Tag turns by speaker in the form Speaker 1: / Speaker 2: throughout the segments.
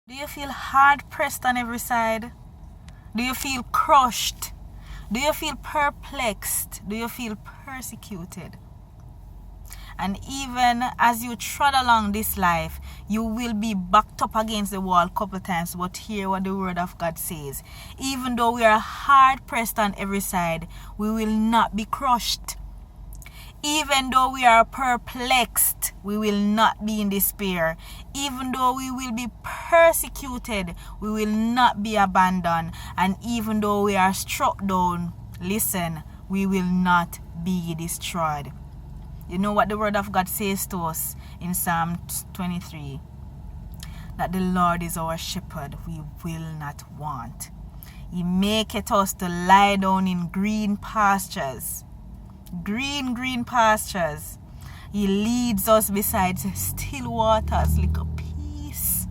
Speaker 1: Do you feel hard pressed on every side? Do you feel crushed? Do you feel perplexed? Do you feel persecuted? And even as you trod along this life, you will be backed up against the wall a couple times. But hear what the word of God says. Even though we are hard pressed on every side, we will not be crushed. Even though we are perplexed, we will not be in despair. Even though we will be persecuted, we will not be abandoned. And even though we are struck down, listen, we will not be destroyed. You know what the word of God says to us in Psalm 23? That the Lord is our shepherd, we will not want. He maketh us to lie down in green pastures. Green pastures. He leads us beside still waters like a peace.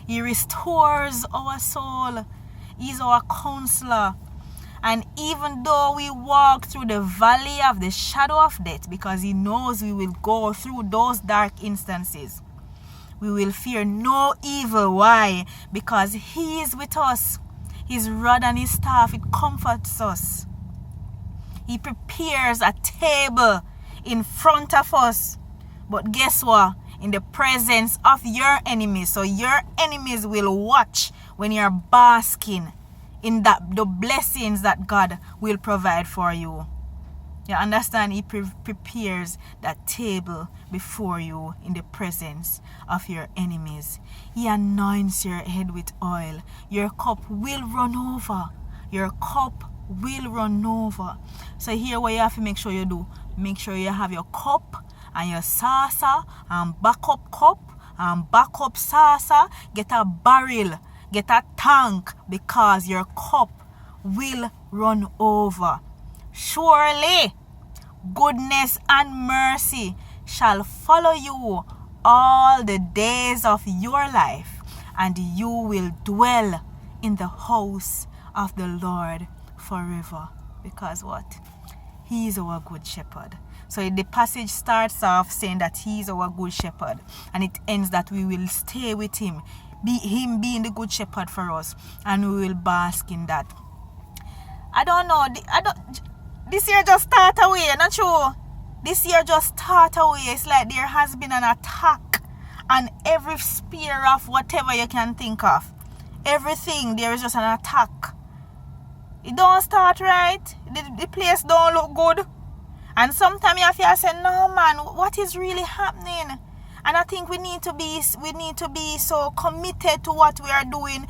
Speaker 1: He restores our soul. He's our counselor. And even though we walk through the valley of the shadow of death, because he knows we will go through those dark instances, we will fear no evil. Why? Because he is with us. His rod and his staff, it comforts us. He prepares a table in front of us. But guess what? In the presence of your enemies. So your enemies will watch when you're basking in the blessings that God will provide for you. You understand? He prepares that table before you in the presence of your enemies. He anoints your head with oil. Your cup will run over. Your cup will run over. So here what you have to make sure you do. Make sure you have your cup and your saucer and backup cup and backup saucer. Get a barrel. Get a tank, because your cup will run over. Surely goodness and mercy shall follow you all the days of your life, and you will dwell in the house of the Lord forever. Because what? He is our good shepherd. So the passage starts off saying that he is our good shepherd, and it ends that we will stay with him, him being the good shepherd for us, and we will bask in that. I don't know. This year just start away. Not sure. This year just start away. It's like there has been an attack on every sphere of whatever you can think of. Everything, there is just an attack. It don't start right. The place don't look good. And sometimes you have to say, no man, what is really happening? And I think we need to be so committed to what we are doing.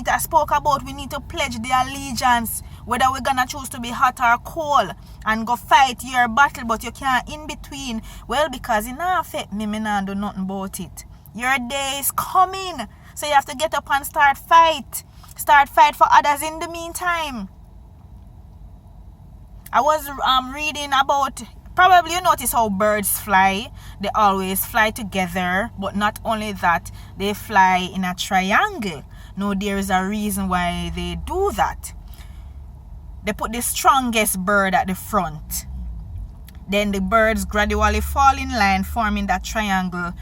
Speaker 1: I spoke about, we need to pledge the allegiance, whether we're gonna choose to be hot or cold and go fight your battle, but you can't in between. Well, because it not affect me not do nothing about it. Your day is coming. So you have to get up and start fight. Start fight for others in the meantime. I was reading about, probably you notice how birds fly. They always fly together, but not only that, they fly in a triangle. No, there is a reason why they do that. They put the strongest bird at the front. Then the birds gradually fall in line, forming that triangle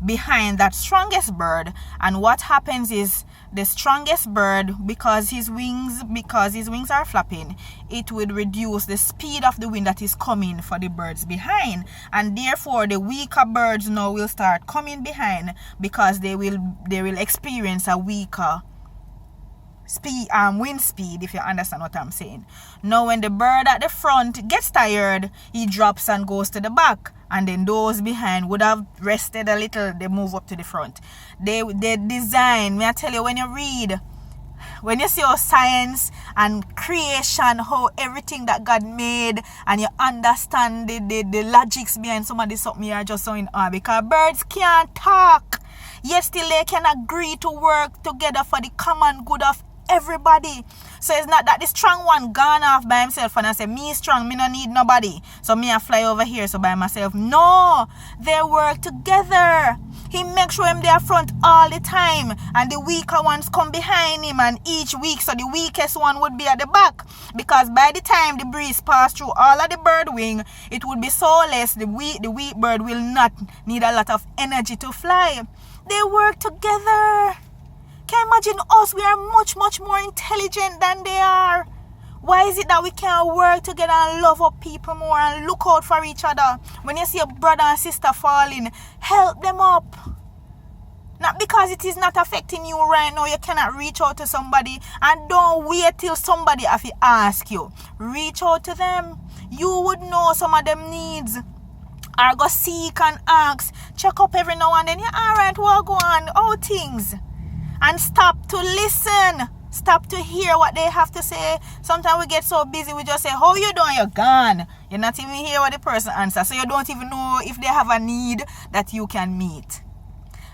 Speaker 1: behind that strongest bird. And what happens is, the strongest bird, because his wings are flapping, it would reduce the speed of the wind that is coming for the birds behind, and therefore the weaker birds now will start coming behind, because they will experience a weaker wind speed, if you understand what I'm saying. Now when the bird at the front gets tired, he drops and goes to the back, and then those behind would have rested a little, they move up to the front. They design, may I tell you, when you see how science and creation, how everything that God made, and you understand the logics behind some of this, something you are just so in awe, because birds can't talk, yet still they can agree to work together for the common good of everybody. So it's not that the strong one gone off by himself and I say, me strong, me no need nobody, so me I fly over here so by myself. No, they work together. He makes sure him there front all the time, and the weaker ones come behind him, and each week, so the weakest one would be at the back, because by the time the breeze pass through all of the bird wing, it would be so less, the weak bird will not need a lot of energy to fly. They work together. imagine us, we are much, much more intelligent than they are. Why is it that we can't work together and love up people more and look out for each other? When you see a brother and sister falling, help them up. Not because it is not affecting you right now, you cannot reach out to somebody, and don't wait till somebody have to ask you. Reach out to them. You would know some of them needs. Or go seek and ask. Check up every now and then. Yeah, alright, what go on? How things? And stop to listen. Stop to hear what they have to say. Sometimes we get so busy, we just say, how you doing? You're gone. You're not even hear what the person answers. So you don't even know if they have a need that you can meet.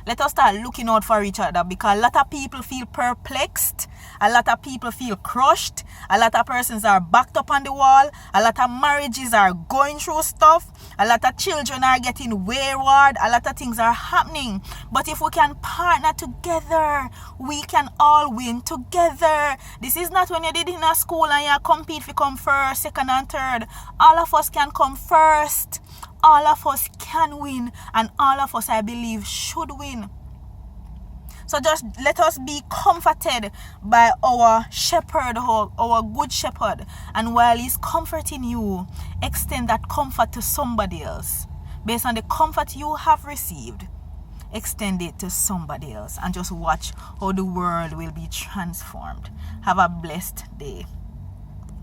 Speaker 1: Let us start looking out for each other, because a lot of people feel perplexed. A lot of people feel crushed. A lot of persons are backed up on the wall. A lot of marriages are going through stuff. A lot of children are getting wayward. A lot of things are happening. But if we can partner together, we can all win together. This is not when you did in a school and you compete to come first, second and third. All of us can come first. All of us can win, and all of us, I believe, should win. So just let us be comforted by our shepherd, our good shepherd. And while he's comforting you, extend that comfort to somebody else. Based on the comfort you have received, extend it to somebody else, and just watch how the world will be transformed. Have a blessed day.